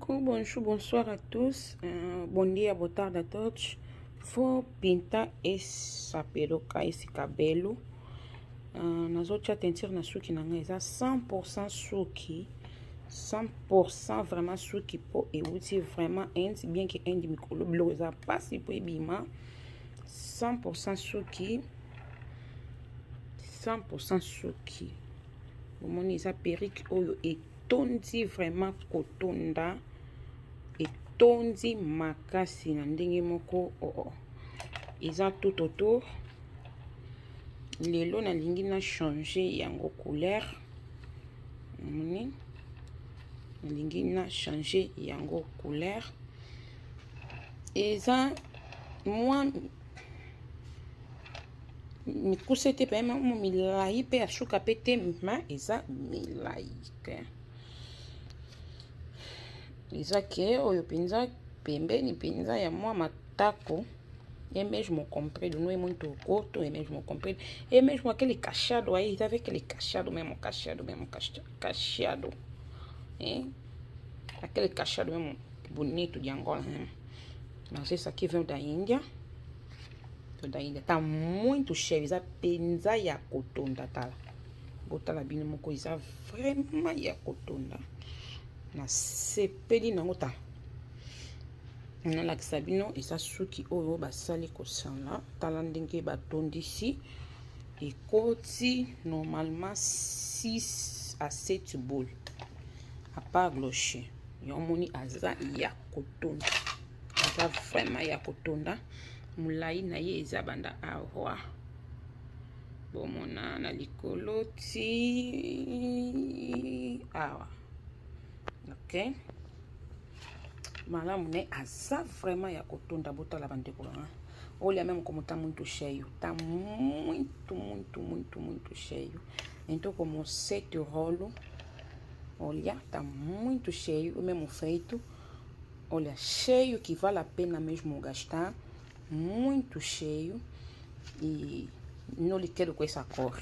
Bonjour, bonsoir à tous. Bom dia, boa tarde a todos. Vou pintar essa peruca, esse cabelo. Nas outras tentures na suki na ngeza 100% suki. 100% vraiment suki po e uti vraiment end bien que end mikolo bloza pasi po ebima 100% suki. 100% suki. Bomoni eza perruque oyo etondi vraiment kotonda. Etondi makasi na ndenge moko eza tout autour. Lelo na lingi na changer yango couleur. Na lingi na changer yango couleur. Eza moi mikuse te pe mo milai pe ashuka pe te ma eza milai ke. Eza ke oyo penza pembeni penza ya mwa matako et mesmo comprido, não é muito curto, é mesmo comprido, é mesmo aquele cacheado aí, tá vendo aquele cacheado mesmo, cacheado, é? Aquele cacheado mesmo bonito de Angola, né? Mas esse aqui veio da Índia, tá muito cheio, já pensa e a cotonda, tá? Botar lá bem uma coisa vraiment e a cotonda, na sepeli não tá. Na la sabino eza suki oyo basali kosala tala ndenge batondisi ekoti normalement 6 à 7 boules à part clocher yomoni aza ya kotonda, aza vraiment ya kotonda. Mulai na ye eza banda awa bomona na likolo ti awa, ok. Malamu ne asa vraiment ya kotonda botala bandeko banga. Olha mesmo como tá muito cheio, tá muito cheio. Então como 7 rolo, olha, tá muito cheio, mesmo feito. Olha, cheio que vale a pena mesmo gastar, muito cheio. E não lhe quero com essa cor.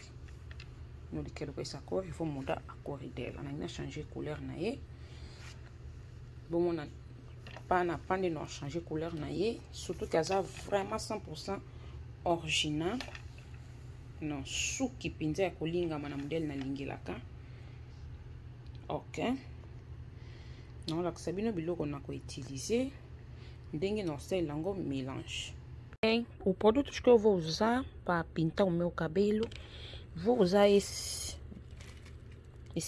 Não lhe quero com essa cor, vou mudar a cor dela. Ainda changer couleur na e. Vamos na pas de non changer couleur na ye, surtout qu'elle a vraiment 100% original. Non, suki pinza ya kolinga mana modèle na lingilaka. Ok. Non, la sabino biloko na ko utiliser ndenge non c'est lango mélange. Okay. O produto que eu vou usar para pintar o meu cabelo, vou usar esse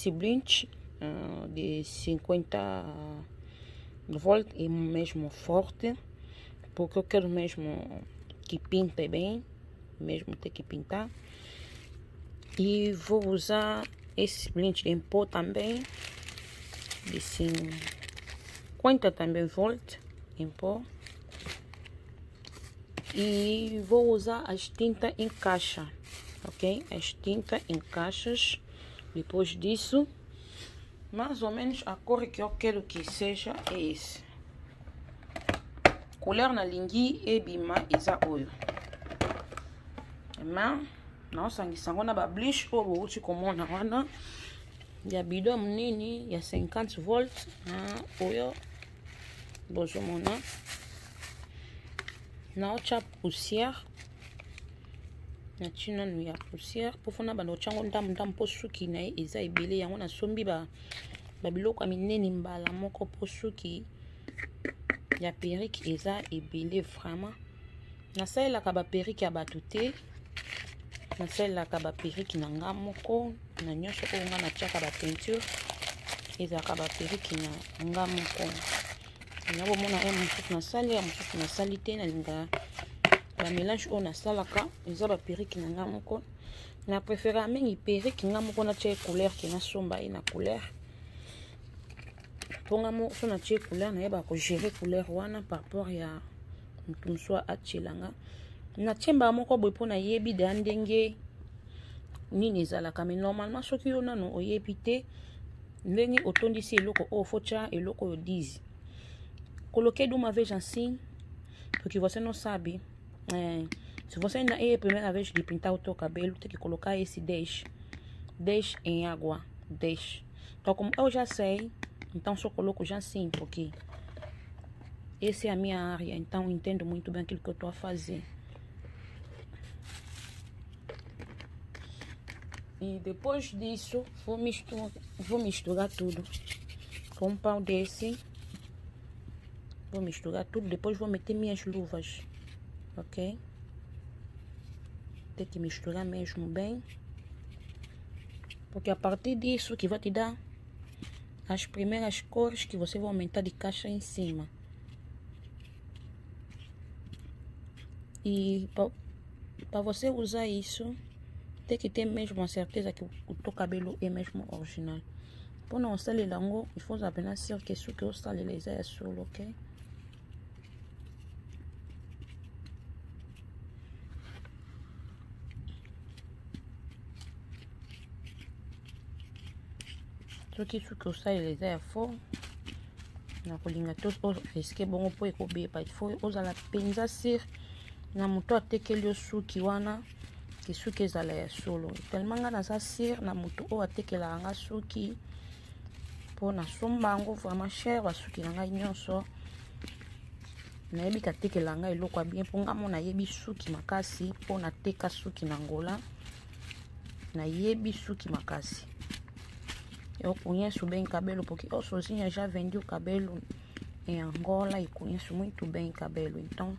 bleach de 50 volt e mesmo forte, porque eu quero mesmo que pinte bem, mesmo ter que pintar. E vou usar esse bleach em pó também, de 50 também volt em pó. E vou usar as tintas em caixa, ok? As tintas em caixas. Depois disso, mais ou menos a cor que eu quero que seja é esse. Couleur na lingi e bima eza oyo. Mas nossa ngisango na ba bleach oyo uti komona wana ya bidon munini ya 50 volts oyo bozomona na ocha poussière na china no ya poussière pour fona bando chango ndam po suki na eza ebele yango na sombi ba biloko minene mbala moko po suki ya perruque eza ebele vraiment. Nasalelaka ba perruque ya bato te, nasalelaka ba perruque na nga moko na nyonso oyo nga natiaka ba peinture ezalaka ba perruque na nga moko. Nabomona ya mosusu nasali ya mosusu nasali te, nalinga ba mélange oyo nasalaka eza ba perruque na nga moko. Na préféré mingi perruque nga moko natia couleur ke nasomba ye na couleur. Ponga mo so na tie couleur na yeba ko gérer couleur wana par rapport ya mutu mswa achelanga. Na tiemba moko boy pona yebi de ndenge nini ezalaka, mais normalement soki yo nano oyebi te ndenge otondisi eloko o focha eloko yo 10. Coloquer uma vez assim, porque você não sabe. Se você ainda é a primeira vez de pintar o teu cabelo, tem que colocar esse 10 em água, 10. Então como eu já sei, Então só coloco já assim, porque essa é a minha área, então eu entendo muito bem aquilo que eu estou a fazer. E depois disso, vou misturar tudo com um pau desse. Vou misturar tudo, depois vou meter minhas luvas, ok? Tem que misturar mesmo bem, porque a partir disso que vai te dar as primeiras cores que você vai aumentar de caixa em cima. E para você usar isso, tem que ter mesmo a certeza que o teu cabelo é mesmo original. Pour non installer l'angle, il faut bien sûr que ce que vous installez les airs sur, ok? Ce qui ce que vous installez les airs fort, na kolinga tous risquer bon pour ekobe pas il faut ozala penza sir na moto atekeli yo suki wana ke suki ezala ya solo tellement nga na za sir na moto o atekela nga suki pona somba ngo vraiment cher basuki na ngai nyonso nayebi katekela ngai eloko bien mpo nga mo nayebi suki makasi pona teka suki na ngola nayebi suki makasi. Eu conheço bem cabelo porque eu sozinha já vendi o cabelo em Angola e conheço muito bem cabelo. Então,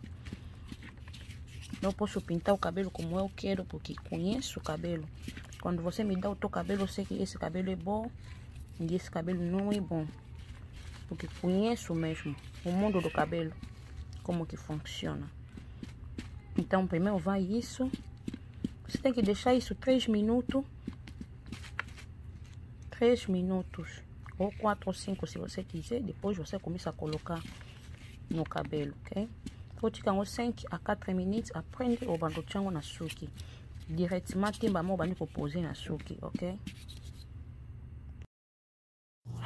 não posso pintar o cabelo como eu quero porque conheço o cabelo. Quando você me dá o teu cabelo, eu sei que esse cabelo é bom e esse cabelo não é bom. Porque conheço mesmo o mundo do cabelo, como que funciona. Então, primeiro vai isso. Você tem que deixar isso 3 minutos. 3 minutos ou 4 ou 5 se você quiser. Depois você começa a colocar no cabelo, ok? Vou ficar uns 5 a 4 minutos. Aprende o bando chango na suki. Diretement timba mo bani poser na suki, ok?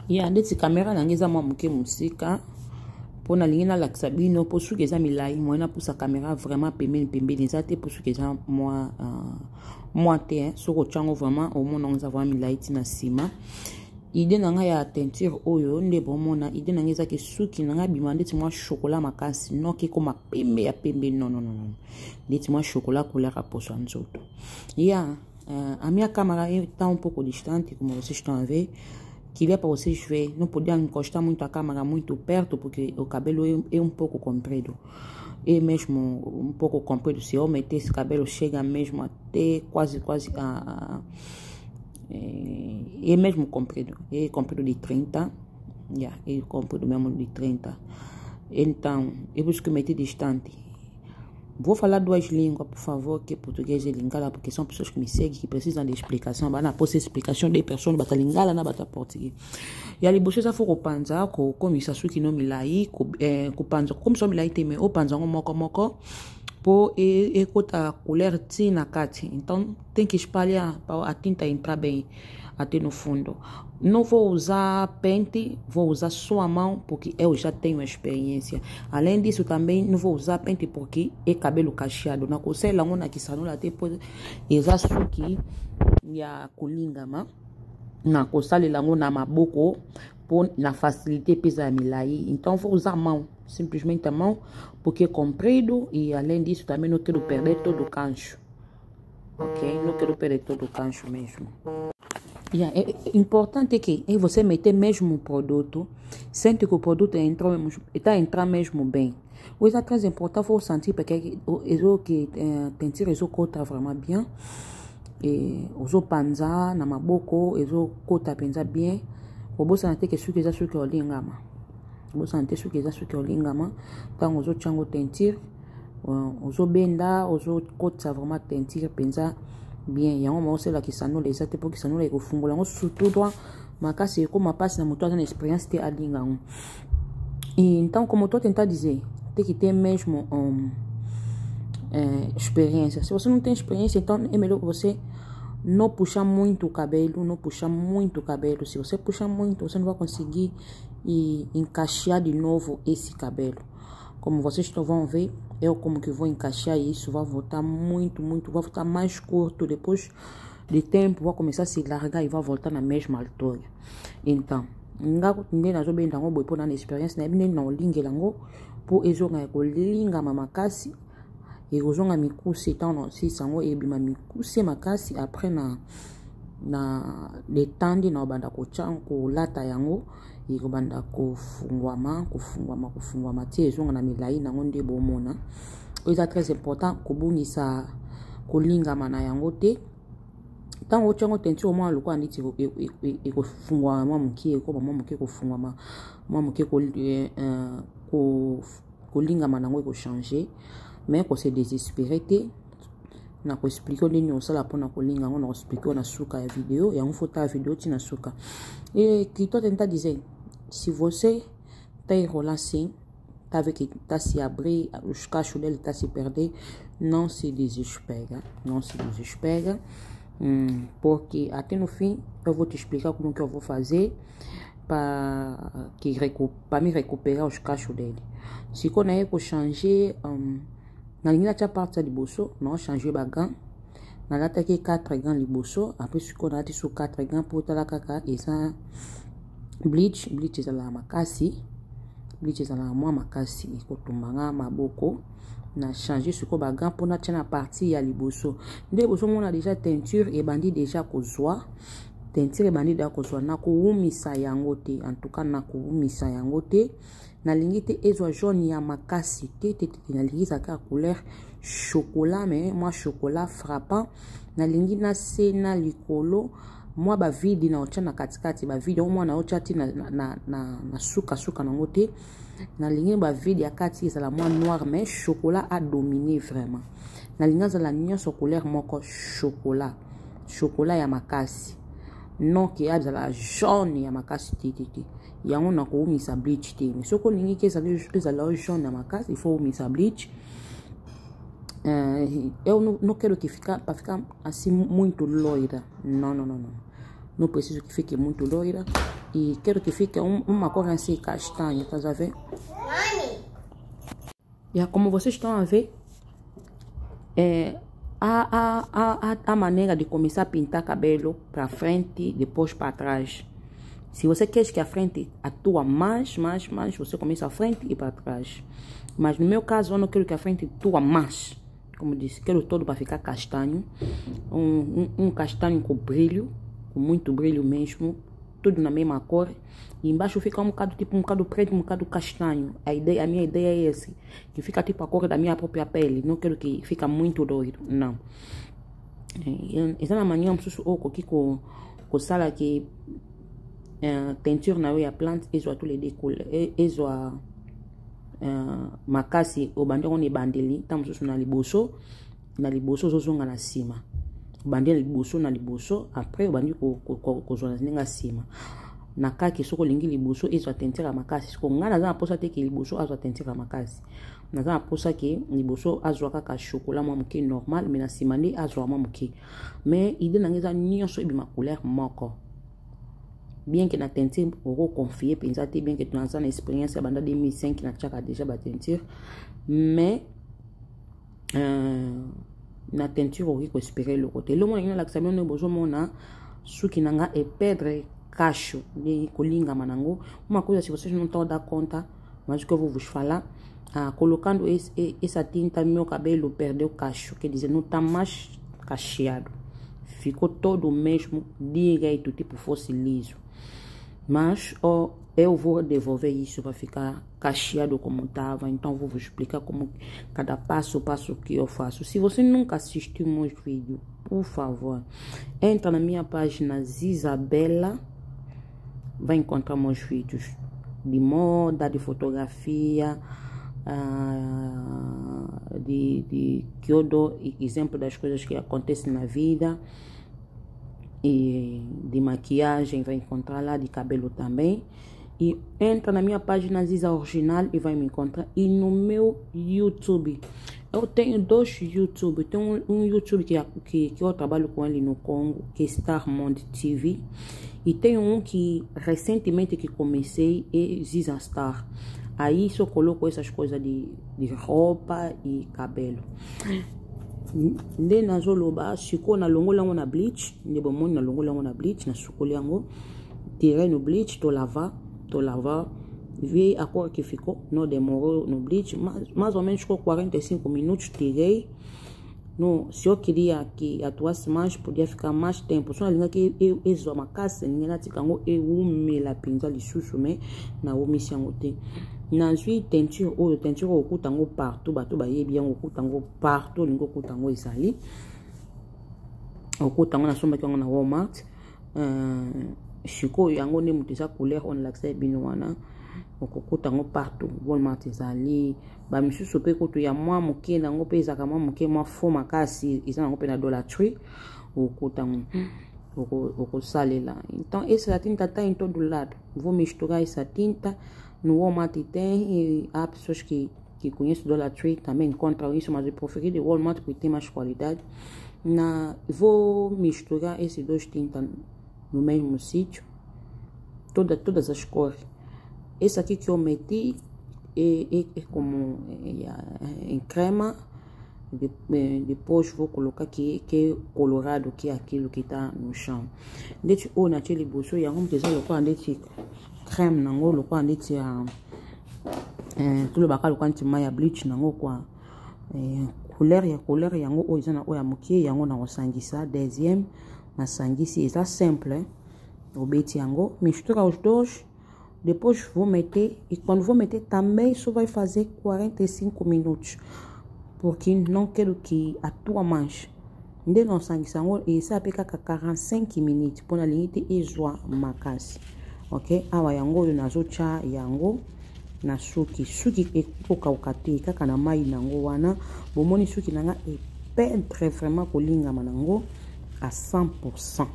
Ya ndeti kamera nangeza mwa muke musika. Pona lingina la sabino po suki eza milai moina pousa caméra vraiment pembeni zate po suki eza moi te soko chango vraiment au monde on avoir milai tina sima idée nanga ya teinture oyo nde bomona idée nanga eza ke suki nanga bimande ti moi chocolat makasi no ke koma pembe ya pembe non ndeti moi chocolat couleur a poso nzoto ya a minha câmera está um pouco distante como vocês estão a ver. Queria para vocês ver, não podia encostar muito a câmera muito perto porque o cabelo é um pouco comprido. É mesmo um pouco comprido. Se eu meter esse cabelo chega mesmo até quase é mesmo comprido. É comprido de 30. É comprido mesmo de 30. Então, eu busco meter distante. Vou falar 2 línguas, por favor, que português e lingala, porque são pessoas que me seguem, que precisam de explicação. Bana posse explicação de pessoas, bata lingala na bata português. E ali vocês já foram panza, como isso aqui não me lai, panza, como só me lai tem o panza um moco, por e cota colher tina cate. Então tem que espalhar para a tinta entrar bem até no fundo. Não vou usar pente, vou usar só a mão porque eu já tenho experiência. Além disso também não vou usar pente porque é cabelo cacheado. Na cocela ona que sanula até pode usar suki ya kulingama. Na cocela lango na maboko por na facilité pesa milai. Então vou usar a mão, simplesmente a mão, porque é comprido e além disso também não quero perder todo o cancho. Ok? Não quero perder todo o cancho mesmo. É importante que você meter mesmo o produto, sente que o produto está entrando mesmo bem. O que é très important, faut sentir porque o que teinture o cota vraiment bien. E o panza na maboko, o cota pensa bien. O bossa na te que suki za suki olingama. Bossa na te suki za suki olingama. Então o chango teinture, o benda, o cota vraiment teinture pensa bien. Yango mo c'est là qui ça nous les a te pour que ça nous les refungula ngo surtout toi makasi ko mapasi na moto na experience te alinga ngo. E então como tu tentar dizer, tem que ter mesmo experiência. Se você não tem experiência, então é melhor você não puxar muito o cabelo, Se você puxar muito, você não vai conseguir encaixar de novo esse cabelo. Como vocês vão ver, eu como que vou encaixar isso, vai voltar muito, vai voltar mais curto. Depois de tempo, vai começar a se largar e vai voltar na mesma altura. Então, Nga nde nazobenda ngo boy pona na experience na bine na olingela ngo po ezonga ya kolinga makasi ekozonga mikuse tant si sango ebima mikuse makasi après na detandi na banda ko chanko lata yango ekobanda kofungwama tie ezonga na milai nango nde bomona. Eza très important kobungisa kolingama na yango te. Tango chango teinture mwa lokwa nditi ekofungwa mwa mukie ko mwa mukie kofungwa mwa mukie kolingama nango eko changer mais ko se désespérer te na ko expliquer ndeni osala pona kolinga ngo na expliquer na suka ya video yango fota video ti na suka. Et qui toi tenta disait si você tá relancé tá avec tá se abrir os cachos dele tá se perder, não se desespera, não se desespera. Porque até no fim eu vou te explicar como que eu vou fazer para me recuperar os cachos dele. Se quando eu changer na linha de parte de bolso, não changer bagan na data que 4 gants de bolso, après se quando ati sur 4 gants pour tala kaka esa bleach eza la makasi, bleach eza la mwa makasi ekotumbanga maboko na changer ce ko bagan pour na tena partie ya liboso nde boso mona déjà teinture et bandi déjà kozwa teinture et bandi da kozwa na koumisa yango te, en tout cas na koumisa yango te na lingi te ezwa jaune ya makasi te na lingi za ka couleur chocolat mais moi chocolat frappant na lingi na se na likolo moi ba vide na ocha na katikati ba vide moi na ocha ti na suka nango te na lingi ba vide ya kati ezala moi noir mais chocolat a dominé vraiment na lingi za la nyonso couleur moko chocolat ya makasi non ki azala jaune ya makasi te yango na ko umisa bleach te mais soko lingi ke ezala jaune ya makasi il faut umisa bleach. Eu não quero que para ficar assim muito loira. Não. Não preciso que fique muito loira. E quero que fique uma cor assim castanha, tá a ver? E como vocês estão a ver, a maneira de começar a pintar cabelo para frente, depois para trás. Se você quer que a frente atua mais, você começa a frente e para trás. Mas no meu caso, eu não quero que a frente atua mais. Como disse, quero todo para ficar castanho. Um castanho com brilho, com muito brilho mesmo. Tudo na mesma cor. E embaixo fica um bocado preto, um bocado castanho. A minha ideia é essa. Que fica tipo a cor da minha própria pele. Não quero que fica muito doido. Não. Essa na manhã, eu preciso aqui com sala que teinture na a plante. Ezo a tous les découle. Ezo a makasi obande on ebandeli tamususu na liboso zozonga na sima obandeli liboso na liboso après obandi kozona zinga sima na kaki soko lingi liboso ezwa teinture makasi soko ngana za posa te ke liboso azwa teinture makasi na za posa ke liboso azwa kaka chocolat mwa muke normal mais na sima ndi azwa mwa muke mais idée na ngeza nyonso ebima couleur moko. Bien que na teinture on confier pensa te bien que tu as une expérience banda 2005 na chaka déjà ba teinture mais na teinture on ko espérer le côté le monde na l'axamio no bozo mona suki nanga e perdre cacho de kolinga manango uma coisa se vocês não estão a dar conta mas que eu vou vos falar colocando essa tinta no meu cabelo perdeu cacho, quer dizer não tá mais cacheado, ficou todo mesmo direito, tipo fosse liso. Mas eu vou devolver isso para ficar cacheado como estava. Então vou vos explicar como cada passo que eu faço. Se você nunca assistiu meus vídeos, por favor, entra na minha página Zizabela, vai encontrar meus vídeos de moda, de fotografia, que eu dou exemplo das coisas que acontecem na vida. E de maquiagem vai encontrar lá, de cabelo também. E entra na minha página Ziza Original e vai me encontrar. E no meu YouTube, eu tenho 2 YouTube. Tem um YouTube que eu trabalho com ele no Congo, que é Star Monde TV. E tem um que recentemente que comecei, é Ziza Star. Aí só coloco essas coisas de roupa e cabelo. Nde nazoloba siko na longo lango na bleach nde bomoni na longo lango na bleach na sukoli yango tirer no bleach, to lavar, ver a cor que ficou, não demorou no bleach, mais ou menos ficou 45 minutos, tirei. No, se eu queria que atuasse mais, podia ficar mais tempo. Só na que eu uma casa, ninguém lá ticango eu la pinza de susume na omissão tem. Na sui tenture o kutango partout, batu ba yebi yango kutango partout, lingo kutango isali. O kutango na somba kiongo na Walmart. Shiko yango ne mutisa couleur on l'accès binwana. Okukutango partout Walmart ezali ba misusu pe kutu ya mwa muke nango pe ezaka mwa muke mwa fo makasi ezango pe na Dollar Tree okutango okusalela. Então essa tinta tá em todo lado, vou misturar essa tinta no Walmart. Tem há pessoas que conhecem Dollar Tree também encontram isso, mas eu preferi de Walmart porque tem mais qualidade. Vou misturar esses dois tintas no mesmo sítio, todas as cores. Esse aqui que eu meti é como em crema. Depois vou colocar aqui que é colorado, que é aquilo que está no chão. Deixa eu naquele bolso e vamos dizer o quando deixa creme nango, o quando deixa tudo bacana quando tem mais bleach nango kwa couleur yango o izana o ya mukie yango na osangisa. Deuxième na sangisi est simple, o beti yango mistura os dois. Depois vou meter, e quando vou meter também só vai fazer 45 minutos, porque não quero que atua mais. Nde não sangue sangue e sabe que 45 minutos por na limite e zoa makasi, ok? Awa yango na zocha yango na suki e poka ukate kaka na mai nango wana bomoni suki nanga e perdre vraiment kolinga manango à 100%.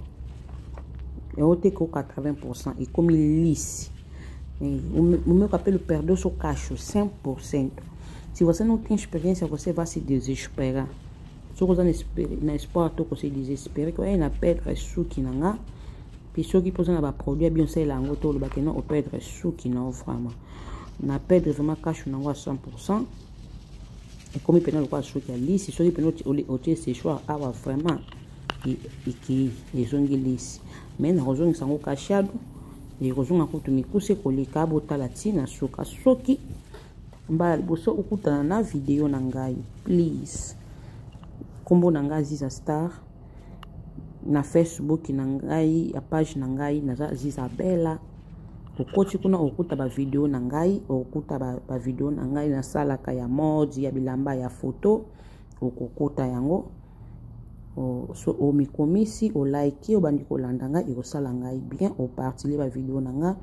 Et au teko 80% e comme lisse. O meu cabelo perdeu seu cacho 100%. Se você não tem experiência, você vai se desesperar. Se você na esporte, você se desespera. Que na pedra suki nanga. Pessoa que pode na produit bien sei lá ngo todo ba que não o pedra suki não vraiment. Na pedra vraiment cacho nanga 100%. E como penal kwa suki ali, se só que penal o te se choix ava vraiment e que ezongi lisse. Mais na rozongi sango cachado. E rozonga kutu mikuse koleka botala tina suka soki mbala liboso ukutana na video na ngai, please kombo na ngai Ziza Star na Facebook na ngai ya page na ngai na Ziza Bella. Okoti kuna okuta ba video na ngai, okuta ba video na ngai na salaka ya mode ya bilamba ya photo okukuta yango. So o mikomisi o like o bandi kolanda nga e kosala ngai bien o partager ba video nanga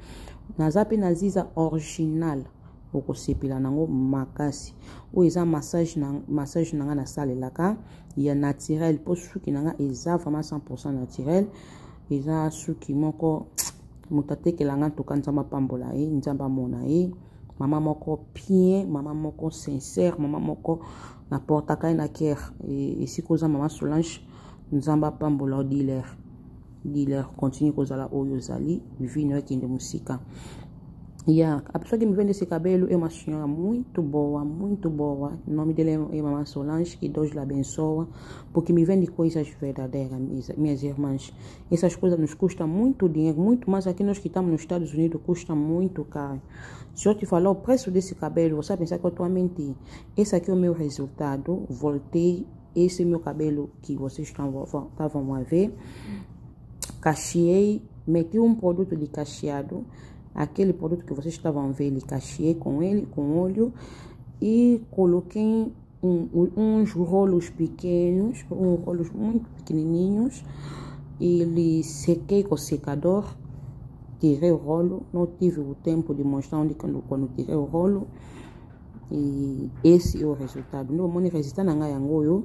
na zape na Ziza original o kosepela nango makasi o eza massage nanga na salelaka ya naturel po suki nanga eza vraiment 100% naturel. Eza suki moko mutatekela nga toka nzamba pambola e nzamba mona e mama moko bien, mama moko sincère, mama moko na porta na kier et si koza mama Solange nzamba pambola dealer continue kozala oyo zali vino kinde musika ya a pessoa que me vende esse cabelo é uma senhora muito boa, o nome dela é mama Solange, que Deus lhe abençoa, porque me vende coisas verdadeiras, minhas irmãs. Essas coisas nos custam muito dinheiro, muito mais aqui nós que estamos nos Estados Unidos, custa muito caro. Se eu te falar o preço desse cabelo, você vai pensar que eu estou a mentir. Esse aqui é o meu resultado, voltei, esse é o meu cabelo que vocês estavam a ver, cacheei, meti um produto de cacheado. Aquele produto que vocês estavam vendo, cacheei com ele, com óleo, e coloquei uns rolos pequenos, rolos muito pequenininhos, e ele sequei com o secador, tirei o rolo, não tive o tempo de mostrar onde quando tirei o rolo, e esse é o resultado. Não vou resistir na ngayangoyo,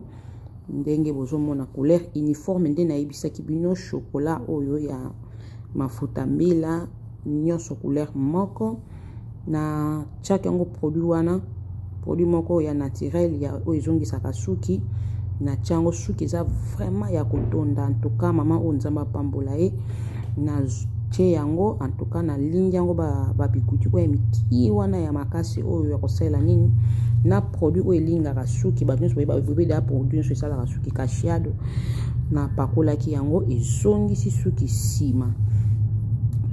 ndenge bozomona couleur uniforme ndena ibisa kibino chocolat oyo ya mafuta mbila nyonso couleur moko na chaque yango produit moko ya naturel ya oizongisaka suki na chango suki za vraiment ya kotonda. En tout cas mama o nzamba pambola e na che yango en tout cas na ligne yango ba bikuti ko ya miki wana ya makasi oyo ya kosela nini na produit o elingaka suki ba nyonso ba da produit nyonso esala suki cacheado na pakola ki yango ezongisi suki sima.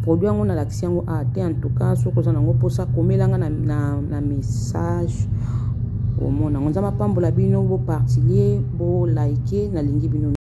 produit yango na lakisi yango te en tout cas soki oza nango mposa komelanga na message omona ngo nzambe apambola bino bo particulier bo like nalingi bino